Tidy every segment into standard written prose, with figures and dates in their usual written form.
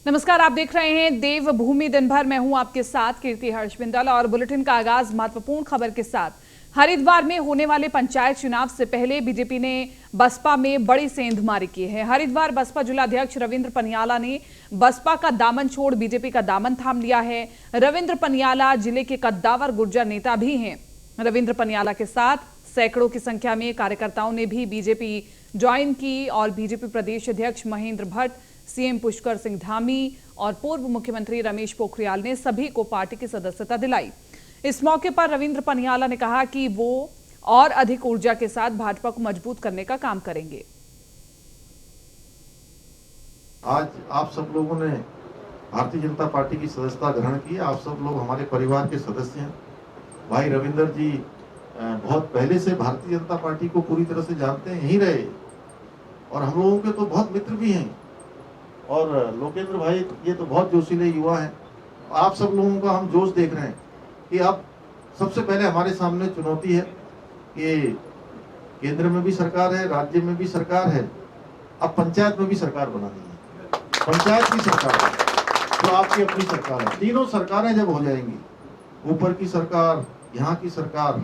नमस्कार, आप देख रहे हैं देवभूमि दिन भर। मैं हूं आपके साथ कीर्ति हर्षबिंदल और बुलेटिन का आगाज महत्वपूर्ण खबर के साथ। हरिद्वार में होने वाले पंचायत चुनाव से पहले बीजेपी ने बसपा में बड़ी सेंधमारी की है। हरिद्वार बसपा जिलाध्यक्ष रविंद्र पनियाला ने बसपा का दामन छोड़ बीजेपी का दामन थाम लिया है। रविंद्र पनियाला जिले के कद्दावर गुर्जर नेता भी हैं। रविंद्र पनियाला के साथ सैकड़ों की संख्या में कार्यकर्ताओं ने भी बीजेपी ज्वाइन की और बीजेपी प्रदेश अध्यक्ष महेंद्र भट्ट, सीएम पुष्कर सिंह धामी और पूर्व मुख्यमंत्री रमेश पोखरियाल ने सभी को पार्टी की सदस्यता दिलाई। इस मौके पर रविंद्र पनियाला ने कहा कि वो और अधिक ऊर्जा के साथ भाजपा को मजबूत करने का काम करेंगे। आज आप सब लोगों ने भारतीय जनता पार्टी की सदस्यता ग्रहण की। आप सब लोग हमारे परिवार के सदस्य हैं। भाई रविंद्र जी बहुत पहले से भारतीय जनता पार्टी को पूरी तरह से जानते ही रहे और हम लोगों के तो बहुत मित्र भी हैं। और लोकेंद्र भाई ये तो बहुत जोशीले युवा हैं। आप सब लोगों का हम जोश देख रहे हैं कि अब सबसे पहले हमारे सामने चुनौती है कि केंद्र में भी सरकार है, राज्य में भी सरकार है, अब पंचायत में भी सरकार बनानी है। पंचायत की सरकार है तो आपकी अपनी सरकार है। तीनों सरकारें जब हो जाएंगी, ऊपर की सरकार, यहाँ की सरकार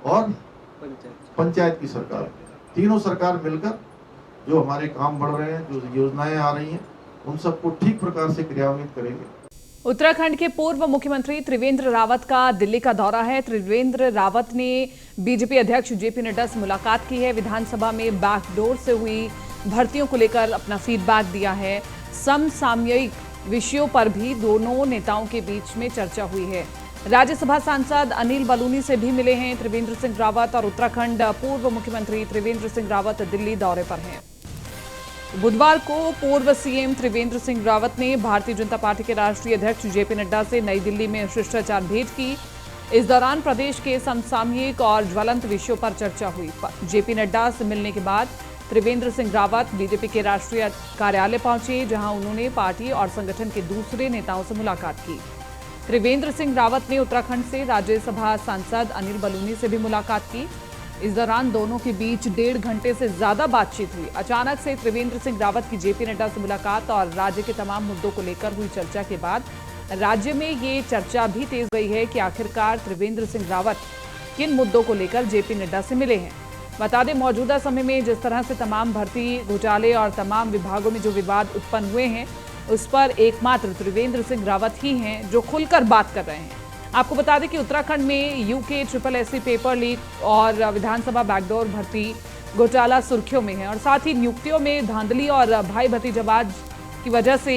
और पंचायत की सरकार, तीनों सरकार मिलकर जो हमारे काम बढ़ रहे हैं, जो योजनाएं आ रही हैं, उन सबको ठीक प्रकार से क्रियान्वित करेंगे। उत्तराखंड के पूर्व मुख्यमंत्री त्रिवेंद्र रावत का दिल्ली का दौरा है। त्रिवेंद्र रावत ने बीजेपी अध्यक्ष जेपी नड्डा से मुलाकात की है। विधानसभा में बैकडोर से हुई भर्तियों को लेकर अपना फीडबैक दिया है। समसामयिक विषयों पर भी दोनों नेताओं के बीच में चर्चा हुई है। राज्यसभा सांसद अनिल बलूनी से भी मिले हैं त्रिवेंद्र सिंह रावत और उत्तराखंड पूर्व मुख्यमंत्री त्रिवेंद्र सिंह रावत दिल्ली दौरे पर हैं। बुधवार को पूर्व सीएम त्रिवेंद्र सिंह रावत ने भारतीय जनता पार्टी के राष्ट्रीय अध्यक्ष जेपी नड्डा से नई दिल्ली में शिष्टाचार भेंट की। इस दौरान प्रदेश के समसामयिक और ज्वलंत विषयों पर चर्चा हुई। जेपी नड्डा से मिलने के बाद त्रिवेंद्र सिंह रावत बीजेपी के राष्ट्रीय कार्यालय पहुंचे, जहां उन्होंने पार्टी और संगठन के दूसरे नेताओं से मुलाकात की। त्रिवेंद्र सिंह रावत ने उत्तराखंड से राज्यसभा सांसद अनिल बलूनी से भी मुलाकात की। इस दौरान दोनों के बीच 1.5 घंटे से ज्यादा बातचीत हुई। अचानक से त्रिवेंद्र सिंह रावत की जेपी नड्डा से मुलाकात और राज्य के तमाम मुद्दों को लेकर हुई चर्चा के बाद राज्य में ये चर्चा भी तेज गई है कि आखिरकार त्रिवेंद्र सिंह रावत किन मुद्दों को लेकर जेपी नड्डा से मिले हैं। बता दें, मौजूदा समय में जिस तरह से तमाम भर्ती घोटाले और तमाम विभागों में जो विवाद उत्पन्न हुए हैं, उस पर एकमात्र त्रिवेंद्र सिंह रावत ही हैं जो खुलकर बात कर रहे हैं। आपको बता दें कि उत्तराखंड में यूके SSSC पेपर लीक और विधानसभा बैकडोर भर्ती घोटाला सुर्खियों में है और साथ ही नियुक्तियों में धांधली और भाई भतीजावाद की वजह से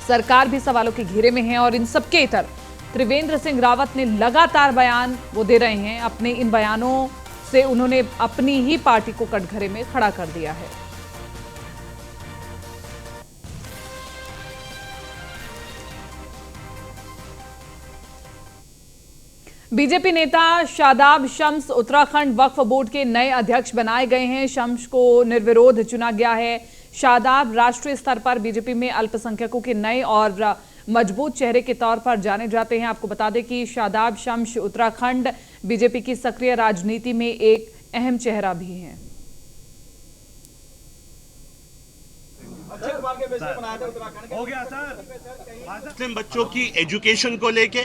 सरकार भी सवालों के घेरे में है। और इन सबके इतर त्रिवेंद्र सिंह रावत ने लगातार बयान वो दे रहे हैं। अपने इन बयानों से उन्होंने अपनी ही पार्टी को कटघरे में खड़ा कर दिया है। बीजेपी नेता शादाब शम्स उत्तराखंड वक्फ बोर्ड के नए अध्यक्ष बनाए गए हैं। शम्स को निर्विरोध चुना गया है। शादाब राष्ट्रीय स्तर पर बीजेपी में अल्पसंख्यकों के नए और मजबूत चेहरे के तौर पर जाने जाते हैं। आपको बता दें कि शादाब शम्स उत्तराखंड बीजेपी की सक्रिय राजनीति में एक अहम चेहरा भी हैं। हो गया सर। मुस्लिम बच्चों की एजुकेशन को लेके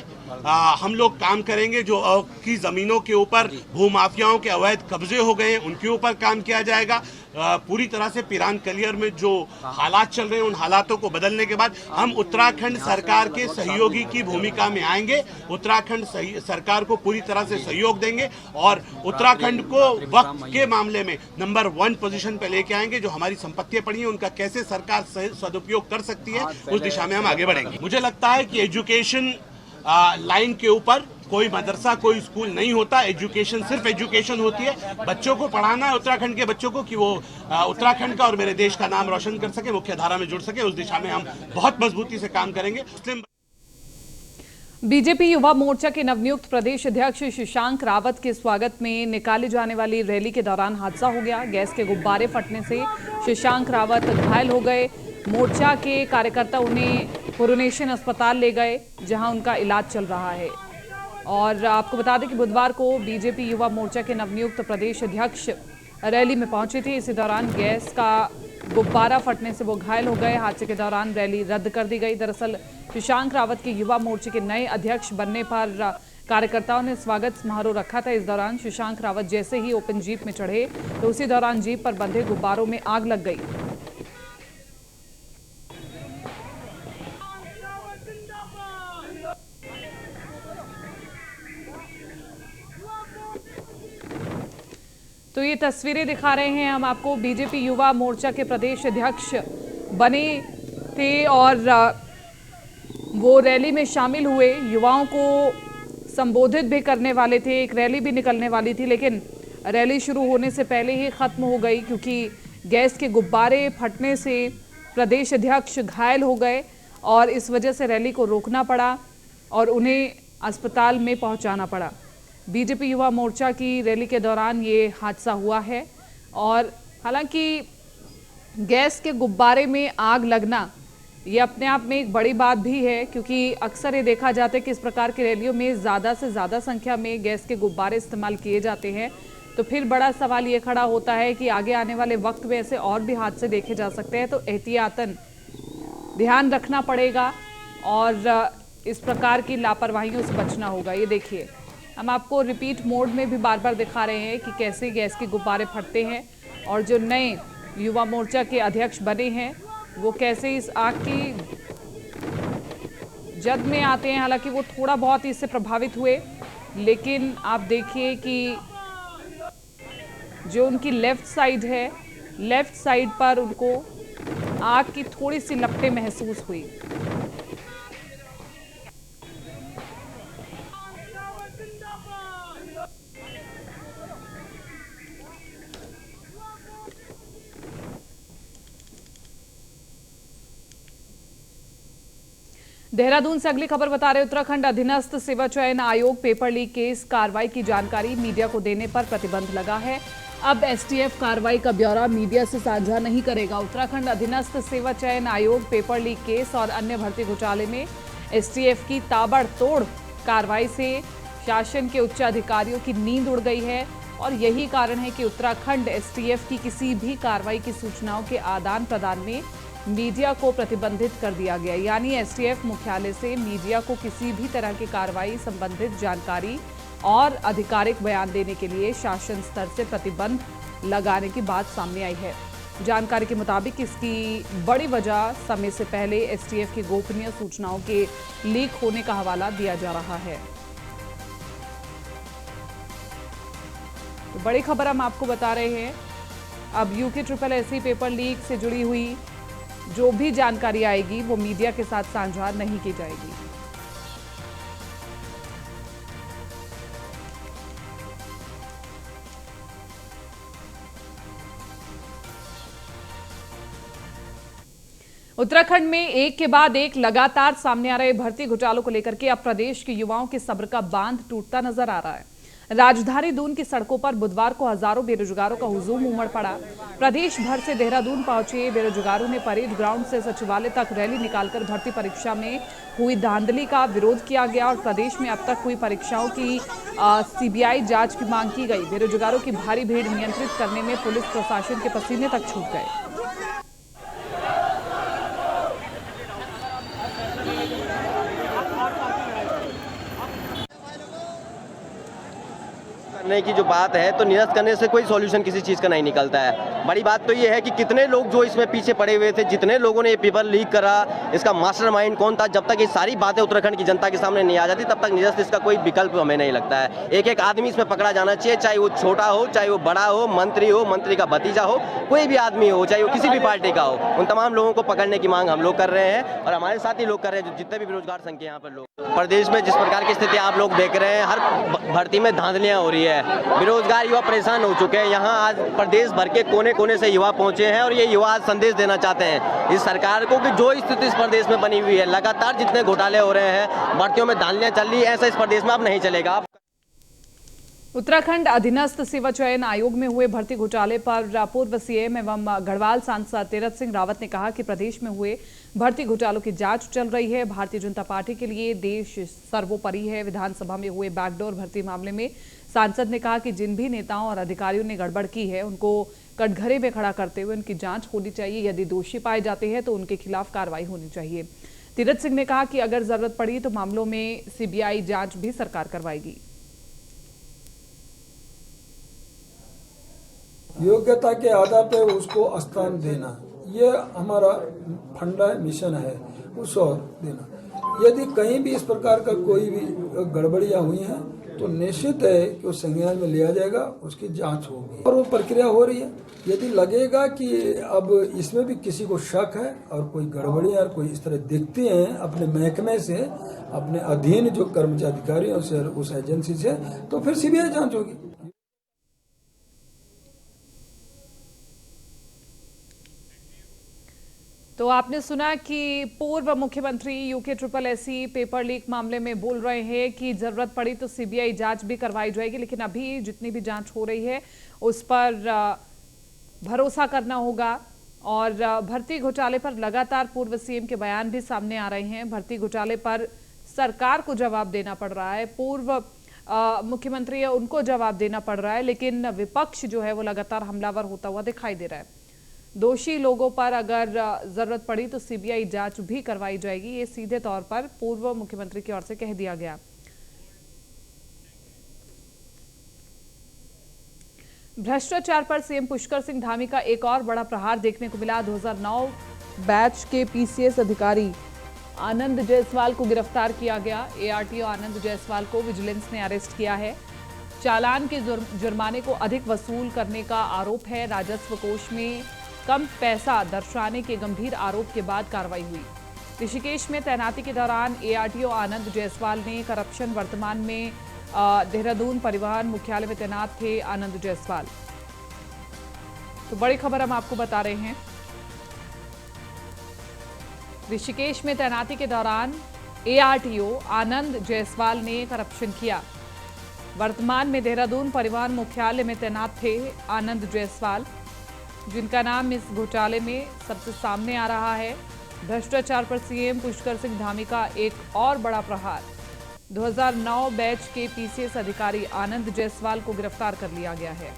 हम लोग काम करेंगे। जो की जमीनों के ऊपर भूमाफियाओं के अवैध कब्जे हो गए हैं, उनके ऊपर काम किया जाएगा। पूरी तरह से पिरान कलियर में जो हालात चल रहे हैं, उन हालातों को बदलने के बाद हम उत्तराखंड सरकार के सहयोगी की भूमिका में आएंगे। उत्तराखंड सरकार को पूरी तरह से सहयोग देंगे और उत्तराखंड को वक्फ के मामले में नंबर 1 पोजीशन पे लेके आएंगे। जो हमारी संपत्तियां पड़ी हैं, उनका कैसे सरकार सदुपयोग कर सकती है, उस दिशा में हम आगे बढ़ेंगे। मुझे लगता है कि एजुकेशन लाइन के ऊपर कोई मदरसा, कोई स्कूल नहीं होता। एजुकेशन सिर्फ एजुकेशन होती है। बच्चों को पढ़ाना है, उत्तराखंड के बच्चों को, कि वो उत्तराखंड का और मेरे देश का नाम रोशन कर सके, मुख्य धारा में जुड़ सके। उस दिशा में हम बहुत मजबूती से काम करेंगे। बीजेपी युवा मोर्चा के नवनियुक्त प्रदेश अध्यक्ष शशांक रावत के स्वागत में निकाली जाने वाली रैली के दौरान हादसा हो गया। गैस के गुब्बारे फटने से शशांक रावत घायल हो गए। मोर्चा के कार्यकर्ता उन्हें कोरोनेशन अस्पताल ले गए, जहां उनका इलाज चल रहा है। और आपको बता दें कि बुधवार को बीजेपी युवा मोर्चा के नवनियुक्त प्रदेश अध्यक्ष रैली में पहुंचे थे। इसी दौरान गैस का गुब्बारा फटने से वो घायल हो गए। हादसे के दौरान रैली रद्द कर दी गई। दरअसल शशांक रावत के युवा मोर्चे के नए अध्यक्ष बनने पर कार्यकर्ताओं ने स्वागत समारोह रखा था। इस दौरान शशांक रावत जैसे ही ओपन जीप में चढ़े तो उसी दौरान जीप पर बंधे गुब्बारों में आग लग गई। तो ये तस्वीरें दिखा रहे हैं हम आपको। बीजेपी युवा मोर्चा के प्रदेश अध्यक्ष बने थे और वो रैली में शामिल हुए। युवाओं को संबोधित भी करने वाले थे। एक रैली भी निकलने वाली थी, लेकिन रैली शुरू होने से पहले ही खत्म हो गई क्योंकि गैस के गुब्बारे फटने से प्रदेश अध्यक्ष घायल हो गए और इस वजह से रैली को रोकना पड़ा और उन्हें अस्पताल में पहुंचाना पड़ा। बीजेपी युवा मोर्चा की रैली के दौरान ये हादसा हुआ है और हालांकि गैस के गुब्बारे में आग लगना ये अपने आप में एक बड़ी बात भी है, क्योंकि अक्सर ये देखा जाता है कि इस प्रकार की रैलियों में ज़्यादा से ज़्यादा संख्या में गैस के गुब्बारे इस्तेमाल किए जाते हैं। तो फिर बड़ा सवाल ये खड़ा होता है कि आगे आने वाले वक्त में ऐसे और भी हादसे देखे जा सकते हैं, तो एहतियातन ध्यान रखना पड़ेगा और इस प्रकार की लापरवाहियों से बचना होगा। ये देखिए, हम आपको रिपीट मोड में भी बार बार दिखा रहे हैं कि कैसे गैस के गुब्बारे फटते हैं और जो नए युवा मोर्चा के अध्यक्ष बने हैं वो कैसे इस आग की जद में आते हैं। हालांकि वो थोड़ा बहुत इससे प्रभावित हुए, लेकिन आप देखिए कि जो उनकी लेफ्ट साइड है, लेफ्ट साइड पर उनको आग की थोड़ी सी लपटें महसूस हुई। देहरादून से अगली खबर बता रहे, उत्तराखंड अधीनस्थ सेवा चयन आयोग पेपर लीक केस कार्रवाई की जानकारी मीडिया को देने पर प्रतिबंध लगा है। अब एसटीएफ कार्रवाई का ब्यौरा मीडिया से साझा नहीं करेगा। उत्तराखंड अधीनस्थ सेवा चयन आयोग पेपर लीक केस और अन्य भर्ती घोटाले में एसटीएफ की ताबड़तोड़ कार्रवाई से शासन के उच्च अधिकारियों की नींद उड़ गई है और यही कारण है कि उत्तराखंड एसटीएफ की किसी भी कार्रवाई की सूचनाओं के आदान प्रदान में मीडिया को प्रतिबंधित कर दिया गया। यानी एसटीएफ मुख्यालय से मीडिया को किसी भी तरह की कार्रवाई संबंधित जानकारी और आधिकारिक बयान देने के लिए शासन स्तर से प्रतिबंध लगाने की बात सामने आई है। जानकारी के मुताबिक इसकी बड़ी वजह समय से पहले एसटीएफ की गोपनीय सूचनाओं के लीक होने का हवाला दिया जा रहा है। तो बड़ी खबर हम आपको बता रहे हैं। अब UKSSC पेपर लीक से जुड़ी हुई जो भी जानकारी आएगी वो मीडिया के साथ साझा नहीं की जाएगी। उत्तराखंड में एक के बाद एक लगातार सामने आ रहे भर्ती घोटालों को लेकर के अब प्रदेश के युवाओं के सब्र का बांध टूटता नजर आ रहा है। राजधानी दून की सड़कों पर बुधवार को हजारों बेरोजगारों का हुजूम उमड़ पड़ा। प्रदेश भर से देहरादून पहुंचे बेरोजगारों ने परेड ग्राउंड से सचिवालय तक रैली निकालकर भर्ती परीक्षा में हुई धांधली का विरोध किया गया और प्रदेश में अब तक हुई परीक्षाओं की सीबीआई जांच की मांग की गई। बेरोजगारों की भारी भीड़ नियंत्रित करने में पुलिस प्रशासन के पसीने तक छूट गए। करने की जो बात है तो निरस्त करने से कोई सॉल्यूशन किसी चीज़ का नहीं निकलता है। बड़ी बात तो ये है कि कितने लोग जो इसमें पीछे पड़े हुए थे, जितने लोगों ने ये पेपर लीक करा, इसका मास्टरमाइंड कौन था, जब तक ये सारी बातें उत्तराखंड की जनता के सामने नहीं आ जाती तब तक निरस्त इसका कोई विकल्प हमें नहीं लगता है। एक एक आदमी इसमें पकड़ा जाना चाहिए, चाहे वो छोटा हो, चाहे वो बड़ा हो, मंत्री का भतीजा हो, कोई भी आदमी हो, चाहे वो किसी भी पार्टी का हो, उन तमाम लोगों को पकड़ने की मांग हम लोग कर रहे हैं और हमारे साथ ही लोग कर रहे हैं, जितने भी बेरोजगार संघ के यहाँ पर लोग। प्रदेश में जिस प्रकार की स्थिति आप लोग देख रहे हैं, हर भर्ती में धांधलियां हो रही है, बेरोजगार युवा परेशान हो चुके हैं। यहाँ आज प्रदेश भर के कोने कोने से युवा पहुंचे हैं और ये युवा आज संदेश देना चाहते हैं इस सरकार को कि जो स्थिति इस प्रदेश में बनी हुई है, लगातार जितने घोटाले हो रहे हैं, भर्तियों में धांधलियां चल रही है, ऐसा इस प्रदेश में अब नहीं चलेगा। उत्तराखंड अधीनस्थ सेवा चयन आयोग में हुए भर्ती घोटाले पर पूर्व सीएम एवं गढ़वाल सांसद तीरथ सिंह रावत ने कहा कि प्रदेश में हुए भर्ती घोटालों की जांच चल रही है। भारतीय जनता पार्टी के लिए देश सर्वोपरि है। विधानसभा में हुए बैकडोर भर्ती मामले में सांसद ने कहा कि जिन भी नेताओं और अधिकारियों ने गड़बड़ की है उनको कटघरे में खड़ा करते हुए उनकी जांच होनी चाहिए। यदि दोषी पाए जाते हैं तो उनके खिलाफ कार्रवाई होनी चाहिए। तीरथ सिंह ने कहा कि अगर जरूरत पड़ी तो मामलों में सीबीआई जांच भी सरकार करवाएगी। योग्यता के आधार पर उसको स्थान देना, ये हमारा फंडा मिशन है, उस और देना। यदि कहीं भी इस प्रकार का कोई भी गड़बड़ियां हुई हैं तो निश्चित है कि उस संज्ञान में लिया जाएगा, उसकी जांच होगी और वो प्रक्रिया हो रही है। यदि लगेगा कि अब इसमें भी किसी को शक है और कोई गड़बड़ियां और कोई इस तरह दिखती हैं अपने महकमे से, अपने अधीन जो कर्मचारी अधिकारियों से, उस एजेंसी से, तो फिर सीबीआई जांच होगी। तो आपने सुना कि पूर्व मुख्यमंत्री यूके SSS पेपर लीक मामले में बोल रहे हैं कि जरूरत पड़ी तो सीबीआई जांच भी करवाई जाएगी, लेकिन अभी जितनी भी जांच हो रही है उस पर भरोसा करना होगा। और भर्ती घोटाले पर लगातार पूर्व सीएम के बयान भी सामने आ रहे हैं। भर्ती घोटाले पर सरकार को जवाब देना पड़ रहा है, पूर्व मुख्यमंत्री है उनको जवाब देना पड़ रहा है, लेकिन विपक्ष जो है वो लगातार हमलावर होता हुआ दिखाई दे रहा है। दोषी लोगों पर अगर जरूरत पड़ी तो सीबीआई जांच भी करवाई जाएगी, ये सीधे तौर पर पूर्व मुख्यमंत्री की ओर से कह दिया गया। भ्रष्टाचार पर सीएम पुष्कर सिंह धामी का एक और बड़ा प्रहार देखने को मिला। 2009 बैच के पीसीएस अधिकारी आनंद जायसवाल को गिरफ्तार किया गया। एआरटीओ आनंद जायसवाल को विजिलेंस ने अरेस्ट किया है। चालान के जुर्माने को अधिक वसूल करने का आरोप है। राजस्व कोष में कम पैसा दर्शाने के गंभीर आरोप के बाद कार्रवाई हुई। ऋषिकेश में तैनाती के दौरान एआरटीओ आनंद जायसवाल ने करप्शन। वर्तमान में देहरादून परिवहन मुख्यालय में तैनात थे आनंद जायसवाल। तो बड़ी खबर हम आपको बता रहे हैं, ऋषिकेश में तैनाती के दौरान एआरटीओ आनंद जायसवाल ने करप्शन किया। वर्तमान में देहरादून परिवहन मुख्यालय में तैनात थे आनंद जायसवाल, जिनका नाम इस घोटाले में सबसे सामने आ रहा है। भ्रष्टाचार पर सीएम पुष्कर सिंह धामी का एक और बड़ा प्रहार। 2009 बैच के पीसीएस अधिकारी आनंद जायसवाल को गिरफ्तार कर लिया गया है।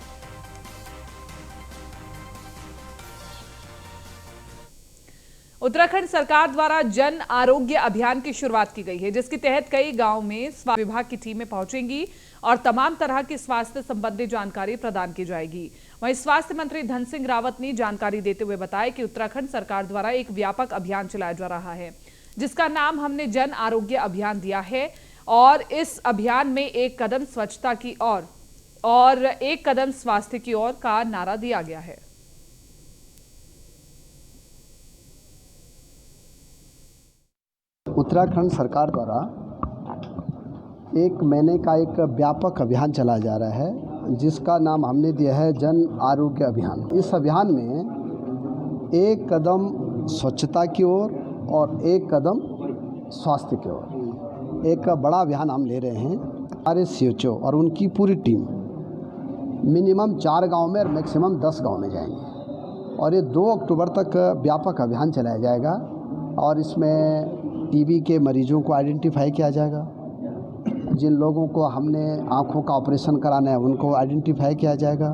उत्तराखंड सरकार द्वारा जन आरोग्य अभियान की शुरुआत की गई है, जिसके तहत कई गांव में स्वास्थ्य विभाग की टीमें पहुंचेंगी और तमाम तरह की स्वास्थ्य संबंधी जानकारी प्रदान की जाएगी। वहीं स्वास्थ्य मंत्री धन सिंह रावत ने जानकारी देते हुए बताया कि उत्तराखंड सरकार द्वारा एक व्यापक अभियान चलाया जा रहा है, जिसका नाम हमने जन आरोग्य अभियान दिया है। और इस अभियान में एक कदम स्वच्छता की ओर और एक कदम स्वास्थ्य की ओर का नारा दिया गया है। उत्तराखंड सरकार द्वारा 1 महीने का एक व्यापक अभियान चलाया जा रहा है, जिसका नाम हमने दिया है जन आरोग्य अभियान। इस अभियान में एक कदम स्वच्छता की ओर और एक कदम स्वास्थ्य की ओर एक बड़ा अभियान हम ले रहे हैं। हमारे सीएचओ और उनकी पूरी टीम मिनिमम 4 गांव में और मैक्सिमम 10 गांव में जाएंगे और ये 2 अक्टूबर तक व्यापक अभियान चलाया जाएगा। और इसमें टीबी के मरीजों को आइडेंटिफाई किया जाएगा, जिन लोगों को हमने आँखों का ऑपरेशन कराना है उनको आइडेंटिफाई किया जाएगा,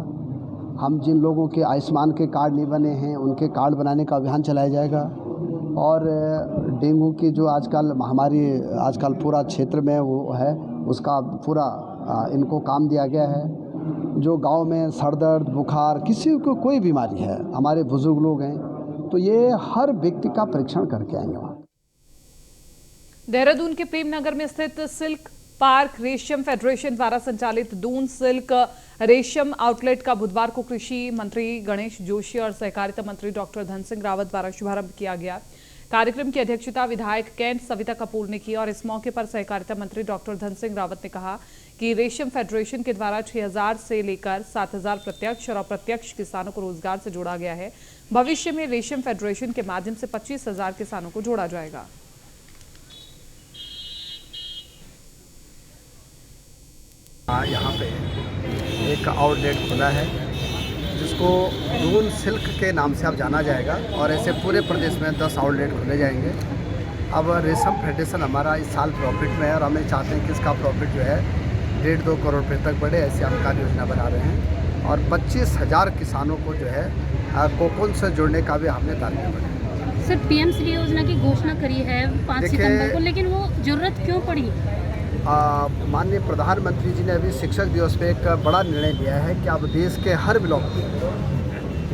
हम जिन लोगों के आयुष्मान के कार्ड नहीं बने हैं उनके कार्ड बनाने का अभियान चलाया जाएगा। और डेंगू की जो आजकल महामारी आजकल पूरा क्षेत्र में वो है, उसका पूरा इनको काम दिया गया है। जो गांव में सर दर्द बुखार किसी को कोई बीमारी है, हमारे बुजुर्ग लोग हैं, तो ये हर व्यक्ति का परीक्षण करके आएंगे वहाँ। देहरादून के प्रेमनगर में स्थित सिल्क पार्क रेशम फेडरेशन द्वारा संचालित दून सिल्क रेशम आउटलेट का बुधवार को कृषि मंत्री गणेश जोशी और सहकारिता मंत्री डॉक्टर धन सिंह रावत द्वारा शुभारंभ किया गया। कार्यक्रम की अध्यक्षता विधायक कैंट सविता कपूर ने की और इस मौके पर सहकारिता मंत्री डॉक्टर धन सिंह रावत ने कहा कि रेशम फेडरेशन के द्वारा 6000 से लेकर 7000 प्रत्यक्ष और अप्रत्यक्ष किसानों को रोजगार से जोड़ा गया है। भविष्य में रेशम फेडरेशन के माध्यम से 25,000 किसानों को जोड़ा जाएगा। यहाँ पे एक आउटलेट खुला है जिसको दून सिल्क के नाम से अब जाना जाएगा और ऐसे पूरे प्रदेश में 10 आउटलेट खुले जाएंगे। अब रेशम फेडरेशन हमारा इस साल प्रॉफिट में है और हमें चाहते हैं कि इसका प्रॉफिट जो है 1.5-2 करोड़ रुपये तक बढ़े, ऐसे हम कार्य योजना बना रहे हैं। और 25,000 किसानों को जो है कोकून से जुड़ने का भी हमने टारगेट बनाया। सर, पीएम श्री योजना की घोषणा करी है 5 सितंबर को, लेकिन वो जरूरत क्यों पड़ी? माननीय प्रधानमंत्री जी ने अभी शिक्षक दिवस पे एक बड़ा निर्णय लिया है कि अब देश के हर ब्लॉक में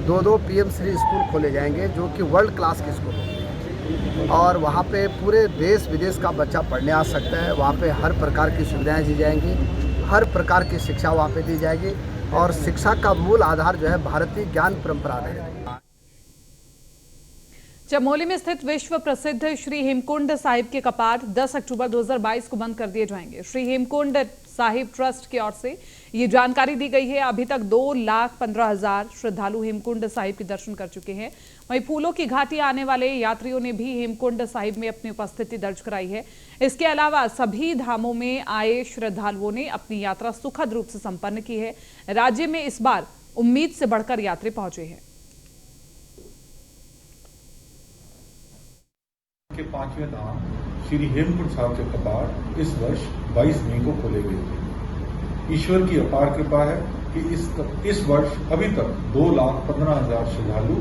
2 पीएम श्री स्कूल खोले जाएंगे, जो कि वर्ल्ड क्लास के स्कूल होंगे और वहाँ पे पूरे देश विदेश का बच्चा पढ़ने आ सकता है। वहाँ पे हर प्रकार की सुविधाएं दी जाएंगी, हर प्रकार की शिक्षा वहाँ पे दी जाएगी और शिक्षा का मूल आधार जो है भारतीय ज्ञान परंपरा है। चमोली में स्थित विश्व प्रसिद्ध श्री हेमकुंड साहिब के कपाट 10 अक्टूबर 2022 को बंद कर दिए जाएंगे। श्री हेमकुंड साहिब ट्रस्ट की ओर से ये जानकारी दी गई है। अभी तक 2,15,000 श्रद्धालु हेमकुंड साहिब के दर्शन कर चुके हैं। वहीं फूलों की घाटी आने वाले यात्रियों ने भी हेमकुंड साहिब में अपनी उपस्थिति दर्ज कराई है। इसके अलावा सभी धामों में आए श्रद्धालुओं ने अपनी यात्रा सुखद रूप से संपन्न की है। राज्य में इस बार उम्मीद से बढ़कर यात्री पहुंचे हैं। के 5वें धाम श्री हेमकुंड साहिब के कपाट इस वर्ष 22 मई को खोले गए थे। ईश्वर की अपार कृपा है कि इस वर्ष अभी तक 2,15,000 श्रद्धालु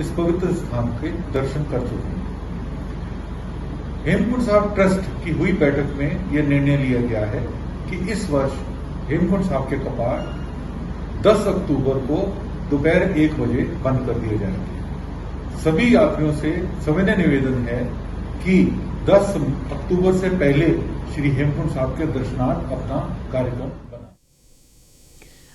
इस पवित्र स्थान के दर्शन कर चुके हैं। हेमकुंड साहिब ट्रस्ट की हुई बैठक में यह निर्णय लिया गया है कि इस वर्ष हेमकुंड साहिब के कपाट 10 अक्टूबर को दोपहर 1 बजे बंद कर दिए जाएंगे। सभी यात्रियों से सविनय निवेदन है कि 10 अक्टूबर से पहले श्री हेमकुंड साहिब के दर्शनार्थ अपना कार्यक्रम बनाएं।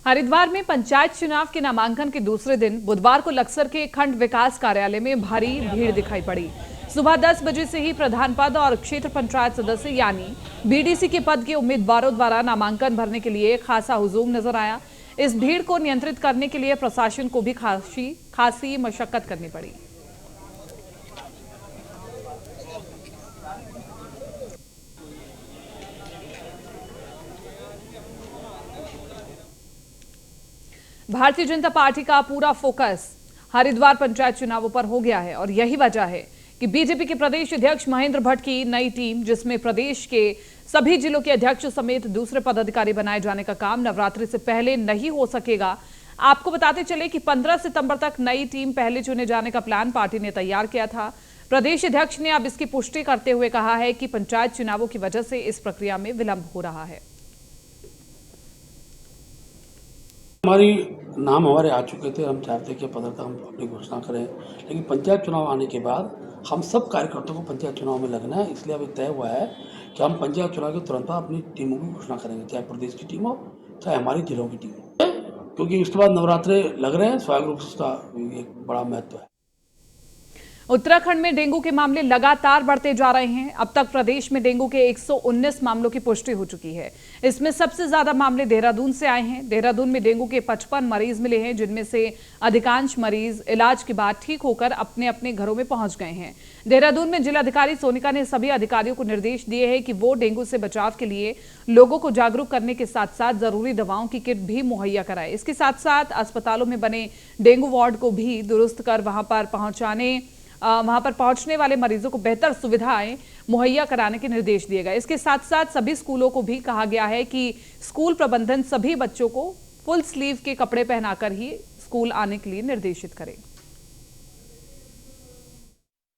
हरिद्वार में पंचायत चुनाव के नामांकन के दूसरे दिन बुधवार को लक्सर के खंड विकास कार्यालय में भारी भीड़ दिखाई पड़ी। सुबह 10 बजे से ही प्रधान पद और क्षेत्र पंचायत सदस्य यानी बीडीसी के पद के उम्मीदवारों द्वारा नामांकन भरने के लिए खासा हुजूम नजर आया। इस भीड़ को नियंत्रित करने के लिए प्रशासन को भी खासी मशक्कत करनी पड़ी। भारतीय जनता पार्टी का पूरा फोकस हरिद्वार पंचायत चुनावों पर हो गया है और यही वजह है कि बीजेपी के प्रदेश अध्यक्ष महेंद्र भट्ट की नई टीम, जिसमें प्रदेश के सभी जिलों के अध्यक्ष समेत दूसरे पदाधिकारी बनाए जाने का काम नवरात्रि से पहले नहीं हो सकेगा। आपको बताते चले कि 15 सितंबर तक नई टीम पहले चुने जाने का प्लान पार्टी ने तैयार किया था। प्रदेश अध्यक्ष ने अब इसकी पुष्टि करते हुए कहा है कि पंचायत चुनावों की वजह से इस प्रक्रिया में विलंब हो रहा है। नाम हमारे आ चुके थे, हम चाहते कि पदक हम अपनी घोषणा करें, लेकिन पंचायत चुनाव आने के बाद हम सब कार्यकर्ताओं को पंचायत चुनाव में लगना है। इसलिए अभी तय हुआ है कि हम पंचायत चुनाव के तुरंत बाद अपनी टीमों की घोषणा करेंगे, चाहे प्रदेश की टीम हो चाहे हमारी जिलों की टीम हो, क्योंकि उसके बाद नवरात्रे लग रहे हैं। स्वाभाविक रूप से उसका एक बड़ा महत्व है। उत्तराखंड में डेंगू के मामले लगातार बढ़ते जा रहे हैं। अब तक प्रदेश में डेंगू के 119 मामलों की पुष्टि हो चुकी है। इसमें सबसे ज्यादा मामले देहरादून से आए हैं। देहरादून में डेंगू के 55 मरीज मिले हैं, जिनमें से अधिकांश मरीज इलाज के बाद ठीक होकर अपने अपने घरों में पहुंच गए हैं। देहरादून में जिलाधिकारी सोनिका ने सभी अधिकारियों को निर्देश दिए हैं कि वो डेंगू से बचाव के लिए लोगों को जागरूक करने के साथ साथ जरूरी दवाओं की किट भी मुहैया कराए। इसके साथ साथ अस्पतालों में बने डेंगू वार्ड को भी दुरुस्त कर वहां पर पहुंचने वाले मरीजों को बेहतर सुविधाएं मुहैया कराने के निर्देश दिए गए। इसके साथ साथ सभी स्कूलों को भी कहा गया है कि स्कूल प्रबंधन सभी बच्चों को फुल स्लीव के कपड़े पहनाकर ही स्कूल आने के लिए निर्देशित करें।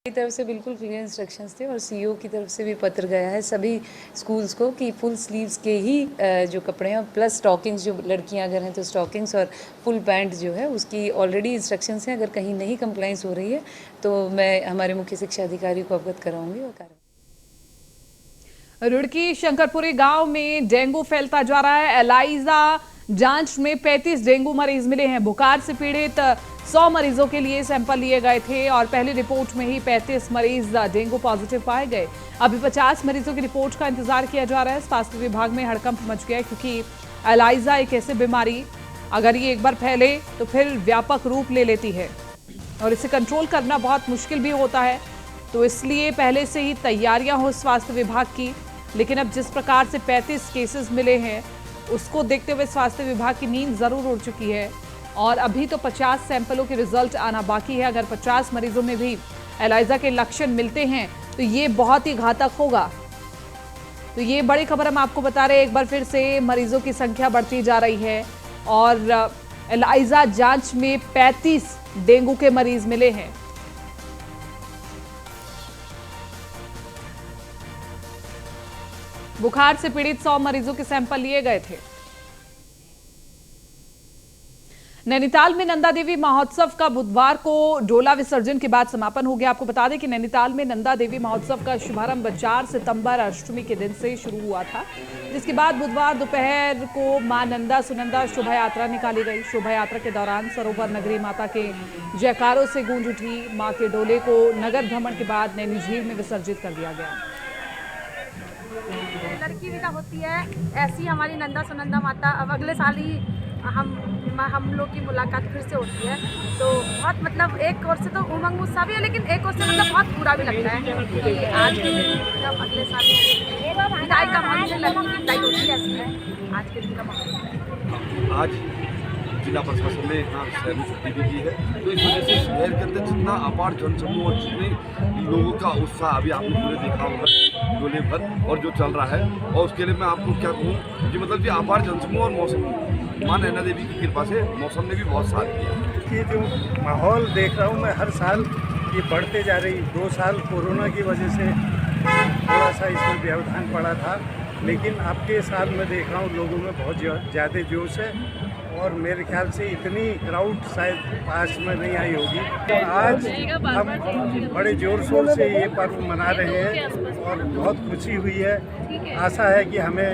की तरफ से बिल्कुल क्लियर इंस्ट्रक्शंस थे और सीईओ की तरफ से भी पत्र गया है सभी स्कूल्स को कि फुल स्लीव्स के ही जो कपड़े हैं, प्लस स्टॉकिंग्स, जो लड़कियां अगर हैं तो स्टॉकिंग्स और फुल पैंट जो है उसकी ऑलरेडी इंस्ट्रक्शंस हैं। अगर कहीं नहीं कंप्लाइंस हो रही है तो मैं हमारे मुख्य शिक्षा अधिकारी को अवगत कराऊंगी और कार्रवाई। रुड़की शंकरपुरी गांव में डेंगू फैलता जा रहा है। एलाइजा जांच में 35 डेंगू मरीज मिले हैं। बुखार से पीड़ित 100 मरीजों के लिए सैंपल लिए गए थे और पहली रिपोर्ट में ही 35 मरीज डेंगू पॉजिटिव पाए गए। अभी 50 मरीजों की रिपोर्ट का इंतजार किया जा रहा है। स्वास्थ्य विभाग में हड़कंप मच गया है, क्योंकि एलाइजा एक ऐसी बीमारी, अगर ये एक बार फैले तो फिर व्यापक रूप ले लेती है और इसे कंट्रोल करना बहुत मुश्किल भी होता है। तो इसलिए पहले से ही तैयारियां हो स्वास्थ्य विभाग की। लेकिन अब जिस प्रकार से 35 केसेस मिले हैं, उसको देखते हुए स्वास्थ्य विभाग की नींद जरूर उड़ चुकी है और अभी तो 50 सैंपलों के रिजल्ट आना बाकी है। अगर 50 मरीजों में भी एलाइजा के लक्षण मिलते हैं तो ये बहुत ही घातक होगा। तो ये बड़ी खबर हम आपको बता रहे हैं। एक बार फिर से मरीजों की संख्या बढ़ती जा रही है और एलाइजा जांच में 35 डेंगू के मरीज मिले हैं। बुखार से पीड़ित 100 मरीजों के सैंपल लिए गए थे। नैनीताल में नंदा देवी महोत्सव का बुधवार को डोला विसर्जन के बाद समापन हो गया। आपको बता दें कि नैनीताल में नंदा देवी महोत्सव का शुभारंभ 4 सितंबर अष्टमी के दिन से शुरू हुआ था, जिसके बाद बुधवार दोपहर को मां नंदा सुनंदा शोभा यात्रा निकाली गई। शोभा यात्रा के दौरान सरोवर नगरी माता के जयकारों से गूंज उठी। मां के डोले को नगर भ्रमण के बाद नैनी झील में विसर्जित कर दिया गया। लड़की विदा होती है, ऐसी हमारी नंदा सुनंदा माता अब अगले साल ही हम लोग की मुलाकात फिर से होती है। तो बहुत मतलब एक ओर से तो उमंग उत्साह भी है, लेकिन एक ओर से मतलब बहुत बुरा भी लगता है कि आज के दिन जब अगले साल विदाई का माहौल, लड़की की विदाई होती है, ऐसी है आज के दिन का माहौल। आज जिला प्रशासन ने यहाँ शहर में छुट्टी भी की है, तो इस वजह से शहर के अंदर जितना अपार जनसमूह और जितने लोगों का उत्साह अभी आपने पूरे देखा होगा डोले भर और जो चल रहा है, और उसके लिए मैं आपको क्या कहूँ कि मतलब कि अपार जनसमूह और मौसम मां नैना देवी की कृपा से मौसम ने भी बहुत साथ दिया। ये जो माहौल देख रहा हूँ मैं हर साल ये बढ़ते जा रही, 2 साल कोरोना की वजह से थोड़ा सा इसमें व्यवधान पड़ा था, लेकिन अब के साल मैं देख रहा हूँ लोगों में बहुत ज़्यादा जोश है और मेरे ख्याल से इतनी क्राउड शायद पास में नहीं आई होगी। तो आज हम बड़े जोर शोर से ये पर्व मना रहे हैं और बहुत खुशी हुई है। आशा है कि हमें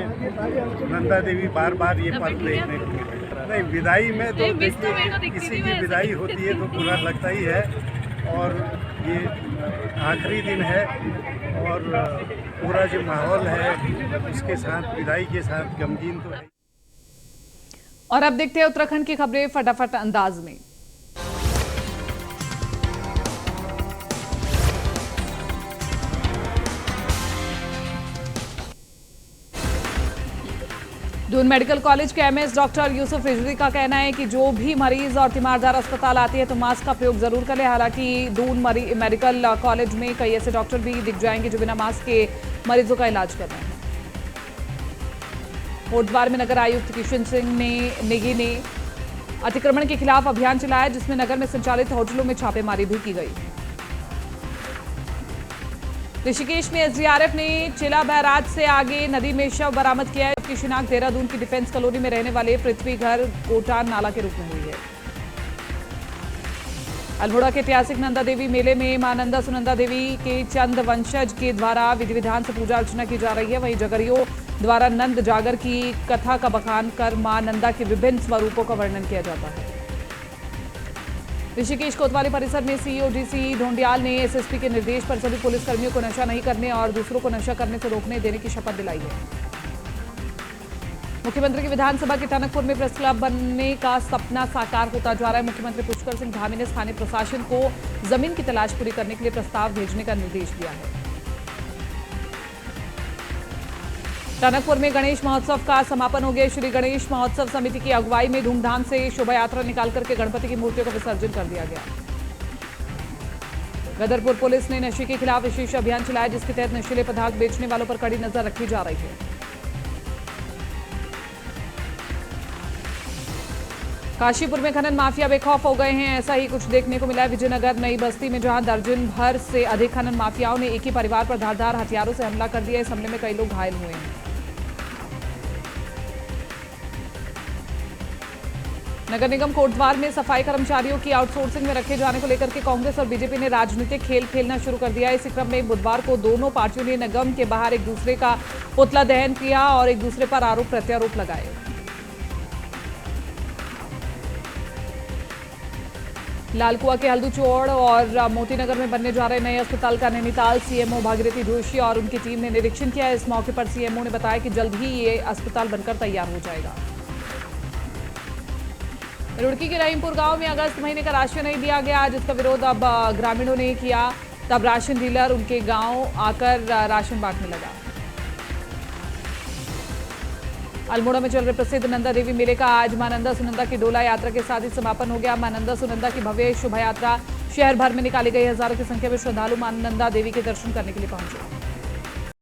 नंदा देवी बार बार ये पर्व देखने को मिले। नहीं, विदाई में तो देखिए किसी की विदाई होती है तो बुरा लगता ही है, और ये आखिरी दिन है और पूरा जो माहौल है उसके साथ विदाई के साथ गमगीन तो है। और अब देखते हैं उत्तराखंड की खबरें फटाफट अंदाज में। दून मेडिकल कॉलेज के एमएस डॉक्टर यूसुफ रिजवी का कहना है कि जो भी मरीज और तीमारदार अस्पताल आती है तो मास्क का प्रयोग जरूर करें। हालांकि दून मेडिकल कॉलेज में कई ऐसे डॉक्टर भी दिख जाएंगे जो बिना मास्क के मरीजों का इलाज कर रहे हैं। कोटद्वार में नगर आयुक्त किशन सिंह नेगी ने अतिक्रमण के खिलाफ अभियान चलाया, जिसमें नगर में संचालित होटलों में छापेमारी भी की गई। ऋषिकेश में एसडीआरएफ ने चिला बैराज से आगे नदी में शव बरामद किया है, जबकि शिनाख्त देहरादून की डिफेंस कॉलोनी में रहने वाले पृथ्वी घर कोटान नाला के रूप में हुई है। अल्मोड़ा के ऐतिहासिक नंदा देवी मेले में मां नंदा सुनंदा देवी के चंद वंशज के द्वारा विधि विधान से पूजा अर्चना की जा रही है। वहीं जगरियों द्वारा नंद जागर की कथा का बखान कर मां नंदा के विभिन्न स्वरूपों का वर्णन किया जाता है। ऋषिकेश कोतवाली परिसर में सीईओ डीसी ढोंडियाल ने एसएसपी के निर्देश पर सभी पुलिसकर्मियों को नशा नहीं करने और दूसरों को नशा करने से रोकने देने की शपथ दिलाई है। मुख्यमंत्री की विधानसभा के टनकपुर में प्रेस क्लब बनने का सपना साकार होता जा रहा है। मुख्यमंत्री पुष्कर सिंह धामी ने स्थानीय प्रशासन को जमीन की तलाश पूरी करने के लिए प्रस्ताव भेजने का निर्देश दिया है। टनकपुर में गणेश महोत्सव का समापन हो गया। श्री गणेश महोत्सव समिति की अगुवाई में धूमधाम से शोभा यात्रा निकाल करके गणपति की मूर्तियों का विसर्जन कर दिया गया। गदरपुर पुलिस ने नशे के खिलाफ विशेष अभियान चलाया, जिसके तहत नशीले पदार्थ बेचने वालों पर कड़ी नजर रखी जा रही है। काशीपुर में खनन माफिया बेखौफ हो गए हैं, ऐसा ही कुछ देखने को मिला है विजयनगर नई बस्ती में, जहां दर्जन भर से अधिक खनन माफियाओं ने एक ही परिवार पर धारदार हथियारों से हमला कर दिया। इस हमले में कई लोग घायल हुए हैं। नगर निगम कोटद्वार में सफाई कर्मचारियों की आउटसोर्सिंग में रखे जाने को लेकर के कांग्रेस और बीजेपी ने राजनीतिक खेल खेलना शुरू कर दिया। इसी क्रम में बुधवार को दोनों पार्टियों ने निगम के बाहर एक दूसरे का पुतला दहन किया और एक दूसरे पर आरोप प्रत्यारोप लगाए। लालकुआ के हल्दूचौड़ और मोतीनगर में बनने जा रहे नए अस्पताल का नैनीताल सीएमओ भागीरथी जोशी और उनकी टीम ने निरीक्षण किया। इस मौके पर सीएमओ ने बताया कि जल्द ही ये अस्पताल बनकर तैयार हो जाएगा। रुड़की के रहीमपुर गांव में अगस्त महीने का राशन नहीं दिया गया, जिसका विरोध अब ग्रामीणों ने किया। तब राशन डीलर उनके गांव आकर राशन बांटने लगा। अल्मोड़ा में चल रहे प्रसिद्ध नंदा देवी मेले का आज मां नंदा सुनंदा की डोला यात्रा के साथ ही समापन हो गया। मां नंदा सुनंदा की भव्य शोभा यात्रा शहर भर में निकाली गई। हजारों की संख्या में श्रद्धालु मां नंदा देवी के दर्शन करने के लिए पहुंचे।